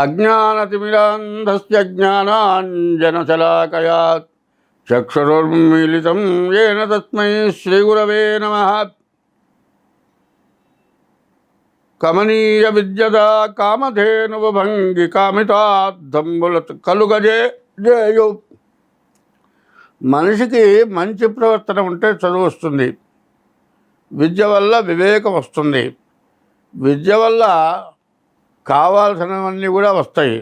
అజ్ఞానతిమిరాంధస్య జ్ఞానాంజనశలాకయా చక్షురున్మీలితం ఏన తస్మై శ్రీగురవే నమః. కమనీయ విద్యదా కామధేనుభంగి కామితార్థంబుల కలుగజే జేయు. మనిషికి మంచి ప్రవర్తన ఉంటే చదువు వస్తుంది, విద్య వల్ల వివేకం వస్తుంది, విద్య వల్ల కావాల్సినవన్నీ కూడా వస్తాయి.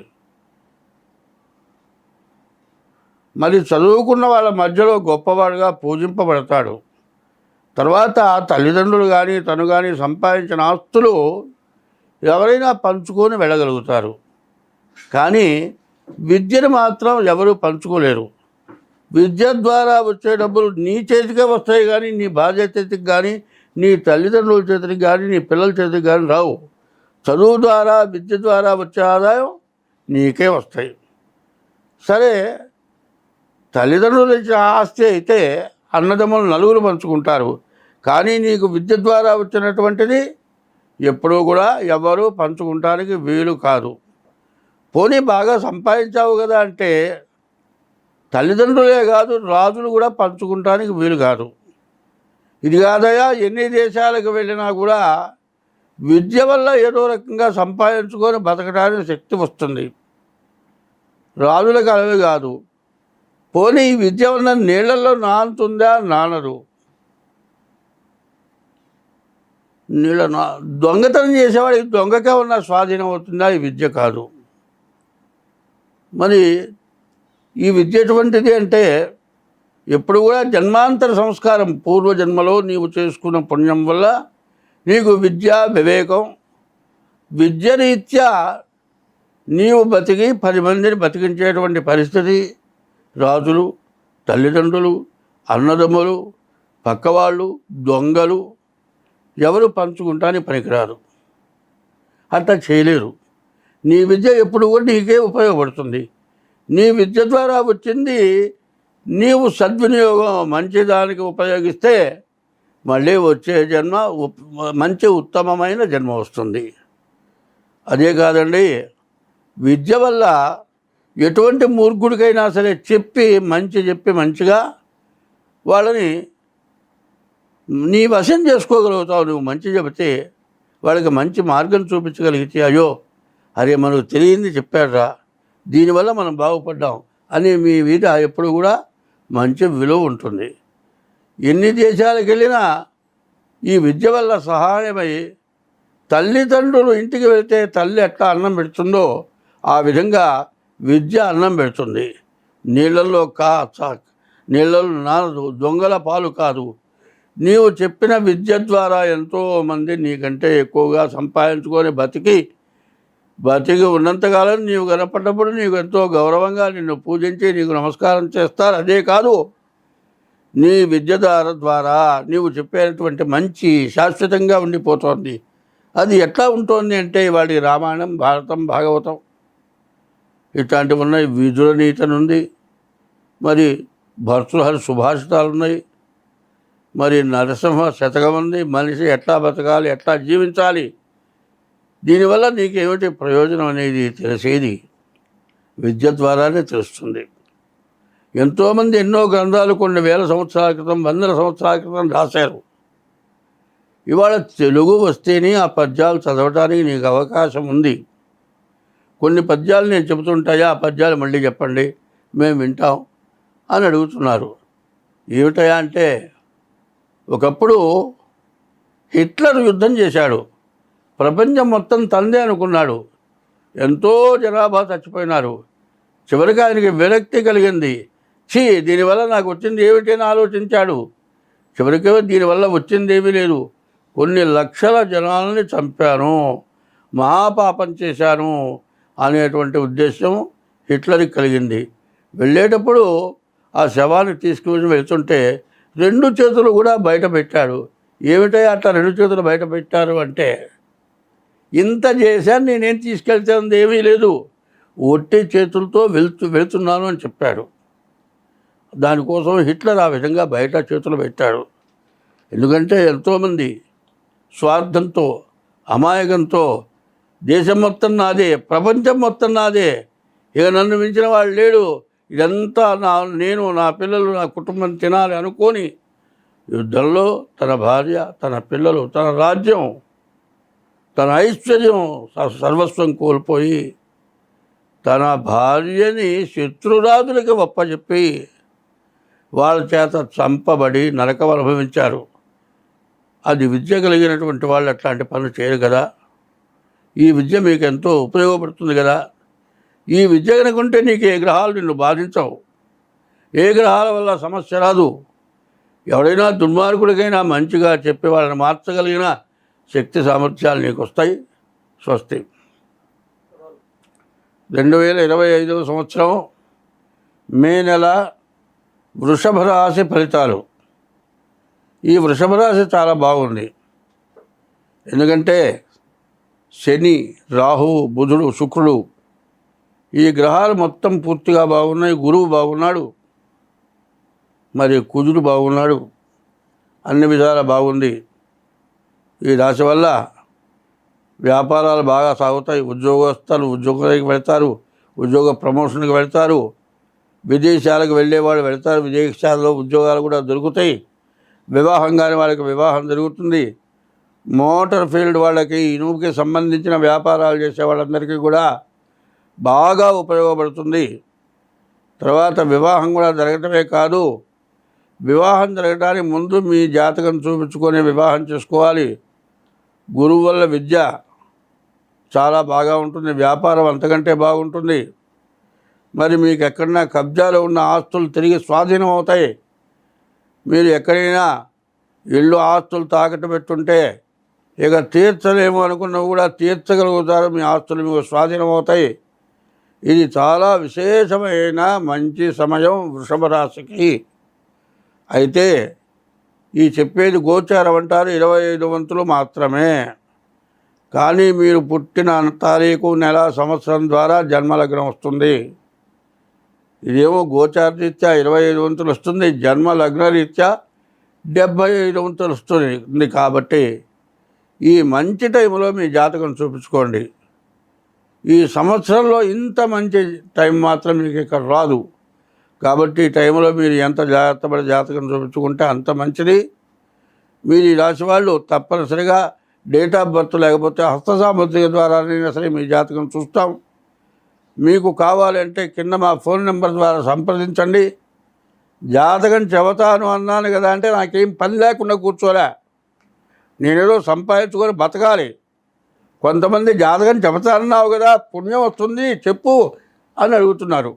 మరి చదువుకున్న వాళ్ళ మధ్యలో గొప్పవాడుగా పూజింపబడతాడు. తర్వాత తల్లిదండ్రులు కానీ తను కానీ సంపాదించిన ఆస్తులు ఎవరైనా పంచుకొని వెళ్ళగలుగుతారు. కానీ విద్యను మాత్రం ఎవరు పంచుకోలేరు. విద్య ద్వారా వచ్చే డబ్బులు నీ చేతికే వస్తాయి కానీ నీ భార్య చేతికి కానీ నీ తల్లిదండ్రుల చేతికి కానీ నీ పిల్లల చేతికి కానీ రావు. చదువు ద్వారా విద్య ద్వారా వచ్చే ఆదాయం నీకే వస్తాయి. సరే, తల్లిదండ్రులు ఇచ్చిన ఆస్తి అయితే అన్నదమ్ములు నలుగురు పంచుకుంటారు. కానీ నీకు విద్య ద్వారా వచ్చినటువంటిది ఎప్పుడూ కూడా ఎవరు పంచుకుంటానికి వీలు కాదు. పోనీ బాగా సంపాదించావు కదా అంటే తల్లిదండ్రులే కాదు, రాజులు కూడా పంచుకుంటానికి వీలు కాదు. ఇది కాదయా, ఎన్ని దేశాలకు వెళ్ళినా కూడా విద్య వల్ల ఏదో రకంగా సంపాదించుకొని బతకడానికి శక్తి వస్తుంది. రాజులకు అలవి కాదు. పోనీ ఈ విద్య వల్ల నీళ్లలో నానుతుందా? నానదు. దొంగతనం చేసేవాడికి దొంగకే ఉన్న స్వాధీనం అవుతుందా? ఈ విద్య కాదు. మరి ఈ విద్య ఎటువంటిది అంటే ఎప్పుడు కూడా జన్మాంతర సంస్కారం, పూర్వజన్మలో నీవు చేసుకున్న పుణ్యం వల్ల నీకు విద్య వివేకం, విద్యరీత్యా నీవు బతికి 10 మందిని బతికించేటువంటి పరిస్థితి రాజులు, తల్లిదండ్రులు, అన్నదమ్ములు, పక్కవాళ్ళు, దొంగలు ఎవరు పంచుకుంటానికి పనికిరారు. అట్లా చేయలేరు. నీ విద్య ఎప్పుడు కూడా నీకే ఉపయోగపడుతుంది. నీ విద్య ద్వారా వచ్చింది నీవు సద్వినియోగం మంచిదానికి ఉపయోగిస్తే మళ్ళీ వచ్చే జన్మ మంచి ఉత్తమమైన జన్మ వస్తుంది. అదే కాదండి, విద్య వల్ల ఎటువంటి మూర్ఖుడికైనా సరే చెప్పి మంచిగా వాళ్ళని నీ వశం చేసుకోగలుగుతావు. నువ్వు మంచి చెబితే వాళ్ళకి మంచి మార్గం చూపించగలిగితే, అయ్యో అరే మనకు తెలియంది చెప్పాడురా, దీనివల్ల మనం బాగుపడ్డాం అని మీ మీద ఎప్పుడు కూడా మంచి విలువ ఉంటుంది. ఎన్ని దేశాలకు వెళ్ళినా ఈ విద్య వల్ల సహాయమై తల్లిదండ్రులు ఇంటికి వెళ్తే తల్లి ఎట్లా అన్నం పెడుతుందో ఆ విధంగా విద్య అన్నం పెడుతుంది. నీళ్ళల్లో నీళ్ళలో నానదు, దొంగల పాలు కాదు. నీవు చెప్పిన విద్య ద్వారా ఎంతోమంది నీకంటే ఎక్కువగా సంపాదించుకొని బతికి ఉన్నంతకాలం నీవు కనపడ్డప్పుడు నీకు ఎంతో గౌరవంగా నిన్ను పూజించి నీకు నమస్కారం చేస్తారు. అదే కాదు, నీ విద్య ద్వారా నీవు చెప్పేటువంటి మంచి శాశ్వతంగా ఉండిపోతుంది. అది ఎట్లా ఉంటుంది అంటే వాడి రామాయణం, భారతం, భాగవతం ఇట్లాంటివి ఉన్నాయి. విదుర నీతను ఉంది, మరి భర్తృహరి సుభాషితాలు ఉన్నాయి, మరి నరసింహ శతకం ఉంది. మనిషి ఎట్లా బతకాలి, ఎట్లా జీవించాలి, దీనివల్ల నీకేమిటి ప్రయోజనం అనేది తెలిసేది విద్య ద్వారానే తెలుస్తుంది. ఎంతోమంది ఎన్నో గ్రంథాలు కొన్ని వేల సంవత్సరాల క్రితం, వందల సంవత్సరాల క్రితం రాశారు. ఇవాళ తెలుగు వస్తేనే ఆ పద్యాలు చదవటానికి నీకు అవకాశం ఉంది. కొన్ని పద్యాలు నేను చెబుతుంటాయా, ఆ పద్యాలు మళ్ళీ చెప్పండి, మేము వింటాం అని అడుగుతున్నారు. ఏమిటయా అంటే, ఒకప్పుడు హిట్లర్ యుద్ధం చేశాడు. ప్రపంచం మొత్తం తందే అనుకున్నాడు. ఎంతో జనాభా చచ్చిపోయినారు. చివరికి ఆయనకి విరక్తి కలిగింది. దీనివల్ల నాకు వచ్చింది ఏమిటి అని ఆలోచించాడు. చివరికి దీనివల్ల వచ్చింది ఏమీ లేదు, కొన్ని లక్షల జనాలని చంపాను, మహాపాపం చేశాను అనేటువంటి ఉద్దేశం హిట్లర్కి కలిగింది. వెళ్ళేటప్పుడు ఆ శవాన్ని తీసుకుని వెళ్తుంటే 2 చేతులు కూడా బయట పెట్టాడు. ఏమిటో అట్లా 2 చేతులు బయట పెట్టారు అంటే, ఇంత చేశాను, నేనేం తీసుకెళ్తాను ఏమీ లేదు, ఒట్టి చేతులతో వెళ్తున్నాను అని చెప్పాడు. దానికోసం హిట్లర్ ఆ విధంగా బయట చేతులు పెట్టాడు. ఎందుకంటే ఎంతోమంది స్వార్థంతో, అమాయకంతో దేశం మొత్తం నాదే, ప్రపంచం మొత్తం నాదే, ఇక నన్ను మించిన వాడు లేడు, ఇదంతా నేను నా పిల్లలు నా కుటుంబం తినాలి అనుకొని యుద్ధంలో తన భార్య, తన పిల్లలు, తన రాజ్యం, తన ఐశ్వర్యం సర్వస్వం కోల్పోయి తన భార్యని శత్రురాజులకి ఒప్పచెప్పి వాళ్ళ చేత చంపబడి నరకం అనుభవించారు. అది విద్య కలిగినటువంటి వాళ్ళు అట్లాంటి పనులు చేయరు కదా. ఈ విద్య మీకు ఎంతో ఉపయోగపడుతుంది కదా. ఈ విద్య కనుకుంటే నీకు ఏ గ్రహాలు నిన్ను బాధించవు, ఏ గ్రహాల వల్ల సమస్య రాదు. ఎవడైనా దుర్మార్గుడికైనా మంచిగా చెప్పి వాళ్ళని మార్చగలిగిన శక్తి సామర్థ్యాలు నీకు వస్తాయి. స్వస్తి. 2025 సంవత్సరం మే నెల వృషభ రాశి ఫలితాలు. ఈ వృషభ రాశి చాలా బాగుంది. ఎందుకంటే శని, రాహు, బుధుడు, శుక్రుడు ఈ గ్రహాలు మొత్తం పూర్తిగా బాగున్నాయి. గురువు బాగున్నాడు, మరి కుజుడు బాగున్నాడు, అన్ని విధాలా బాగుంది. ఈ రాశి వల్ల వ్యాపారాలు బాగా సాగుతాయి. ఉద్యోగస్తులు ఉద్యోగానికి వెళ్తారు, ఉద్యోగ ప్రమోషన్కి వెళ్తారు, విదేశాలకు వెళ్ళేవాళ్ళు వెళ్తారు, విదేశాల్లో ఉద్యోగాలు కూడా దొరుకుతాయి. వివాహం కాని వాళ్ళకి వివాహం జరుగుతుంది. మోటార్ ఫీల్డ్ వాళ్ళకి, ఇనుముకి సంబంధించిన వ్యాపారాలు చేసే వాళ్ళందరికీ కూడా బాగా ఉపయోగపడుతుంది. తర్వాత వివాహం కూడా జరగటమే కాదు, వివాహం జరగడానికి ముందు మీ జాతకం చూపించుకొని వివాహం చేసుకోవాలి. గురువు వల్ల విద్య చాలా బాగా ఉంటుంది, వ్యాపారం అంతకంటే బాగుంటుంది. మరి మీకు ఎక్కడైనా కబ్జాలో ఉన్న ఆస్తులు తిరిగి స్వాధీనం అవుతాయి. మీరు ఎక్కడైనా ఇళ్ళు ఆస్తులు తాకట్టు పెట్టుంటే ఇక తీర్చలేము అనుకున్నా కూడా తీర్చగలుగుతారు. మీ ఆస్తులు మీకు స్వాధీనం అవుతాయి. ఇది చాలా విశేషమైన మంచి సమయం వృషభ రాశికి. అయితే ఈ చెప్పేది గోచారం అంటారు, 25 వంతులు మాత్రమే. కానీ మీరు పుట్టిన తారీఖు, నెల, సంవత్సరం ద్వారా జన్మలగ్నం వస్తుంది. ఇదేమో గోచార రీత్యా 25 వంతులు వస్తుంది, జన్మ లగ్న రీత్యా 75 వంతులు వస్తుంది. కాబట్టి ఈ మంచి టైంలో మీ జాతకం చూపించుకోండి. ఈ సంవత్సరంలో ఇంత మంచి టైం మాత్రం మీకు ఇక్కడ రాదు. కాబట్టి ఈ టైంలో మీరు ఎంత జాగ్రత్త పడి జాతకం చూపించుకుంటే అంత మంచిది. మీరు ఈ రాశి వాళ్ళు తప్పనిసరిగా డేట్ ఆఫ్ బర్త్ లేకపోతే హస్త సాముద్రిక ద్వారా సరే మీ జాతకం చూస్తాం. మీకు కావాలంటే కింద మా ఫోన్ నెంబర్ ద్వారా సంప్రదించండి. జాతకం చెబుతాను అన్నాను కదా అంటే నాకేం పని లేకుండా కూర్చోలే, నేనేదో సంపాదించుకొని బతకాలి. కొంతమంది జాతకం చెబుతానన్నావు కదా, పుణ్యం వస్తుంది చెప్పు అని అడుగుతున్నారు.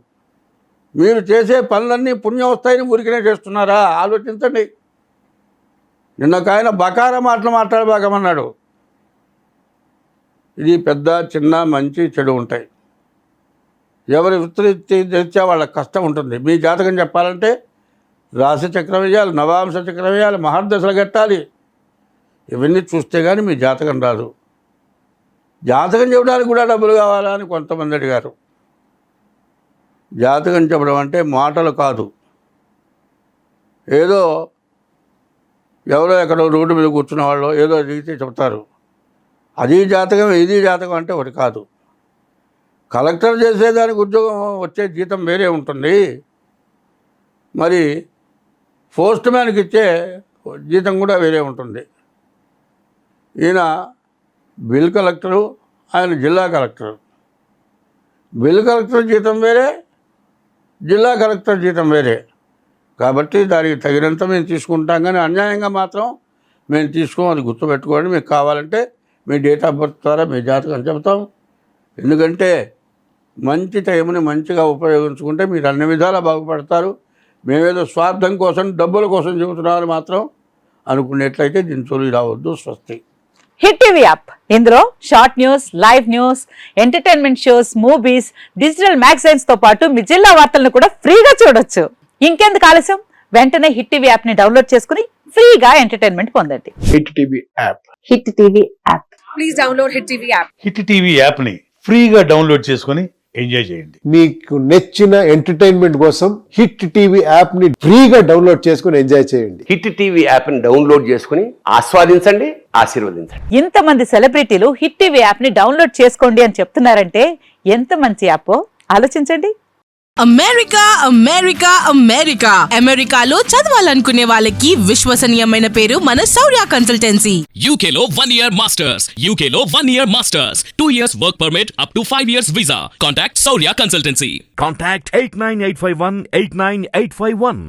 మీరు చేసే పనులన్నీ పుణ్యం వస్తాయని ఊరికనే చేస్తున్నారా? ఆలోచించండి. నిన్నకాయన బకార మాటలు మాట్లాడబాకమన్నాడు. ఇది పెద్ద చిన్న మంచి చెడు ఉంటాయి. ఎవరి వృత్తిరీత్యా వాళ్ళకి కష్టం ఉంటుంది. మీ జాతకం చెప్పాలంటే రాశి చక్రం వేయాలి, నవాంశ చక్రం వేయాలి, మహర్దశలు కట్టాలి. ఇవన్నీ చూస్తే కానీ మీ జాతకం రాదు. జాతకం చెప్పడానికి కూడా డబ్బులు కావాలా అని కొంతమంది అడిగారు. జాతకం చెప్పడం అంటే మాటలు కాదు. ఏదో ఎవరో ఎక్కడో రోడ్డు మీద కూర్చున్న వాళ్ళు ఏదో అడిగితే చెప్తారు. అది జాతకం, ఇది జాతకం అంటే ఒకటి కాదు. కలెక్టర్ చేసేదానికి ఉద్యోగం వచ్చే జీతం వేరే ఉంటుంది, మరి పోస్ట్ మ్యాన్కి ఇచ్చే జీతం కూడా వేరే ఉంటుంది. ఈయన బిల్ కలెక్టరు, ఆయన జిల్లా కలెక్టరు. బిల్ కలెక్టర్ జీతం వేరే, జిల్లా కలెక్టర్ జీతం వేరే. కాబట్టి దానికి తగినంత మేము తీసుకుంటాం, కానీ అన్యాయంగా మాత్రం మేము తీసుకోం. అది గుర్తుపెట్టుకోండి. మీకు కావాలంటే మీ డేట్ ఆఫ్ బర్త్ ద్వారా మీ జాతకం చెబుతాం. ఎందుకంటే మంచి టైంని మంచిగా ఉపయోగించుకుంటే మీరు అన్ని విధాలా బాగుపడతారు. మేమేదో స్వార్థం కోసం, డబ్బుల కోసం చెబుతున్నామని మాత్రం అనుకునేట్లయితే దీని చోరీ రావద్దు. స్వస్తి. హిట్ టీవీ యాప్, ఇందులో short news, live news, entertainment shows, movies, digital magazines తో పాటు మీ జిల్లా వార్తలను కూడా ఫ్రీగా చూడొచ్చు. ఇంకెందుకు ఆలస్యం, వెంటనే హిట్ టీవీ యాప్ ని డౌన్లోడ్ చేసుకుని ఫ్రీగా ఎంటర్టైన్మెంట్ పొందండి. Hit TV app. Hit TV app. Please download Hit TV app. Hit TV app ని ఫ్రీగా డౌన్లోడ్ చేసుకొని ఎంజాయ్ చేయండి. మీకు నచ్చిన ఎంటర్టైన్మెంట్ కోసం హిట్ టీవీ యాప్ ని ఫ్రీగా డౌన్లోడ్ చేసుకుని ఎంజాయ్ చేయండి. హిట్ టీవీ యాప్ని డౌన్లోడ్ చేసుకుని ఆస్వాదించండి, ఆశీర్వదించండి. ఇంతమంది సెలబ్రిటీలు హిట్ టీవీ యాప్ ని డౌన్లోడ్ చేసుకోండి అని చెప్తున్నారంటే ఎంత మంచి యాప్ ఆలోచించండి. అమెరికా అమెరికా అమెరికా అమెరికాలో చదవాలనుకునే వాళ్ళకి విశ్వసనీయమైన పేరు మన శౌర్య కన్సల్టెన్సీ. UK లో 1 year masters. UK లో 1 year masters. 2 years work permit up to 5 years visa. Contact Saurya Consultancy. Contact 89851 89851.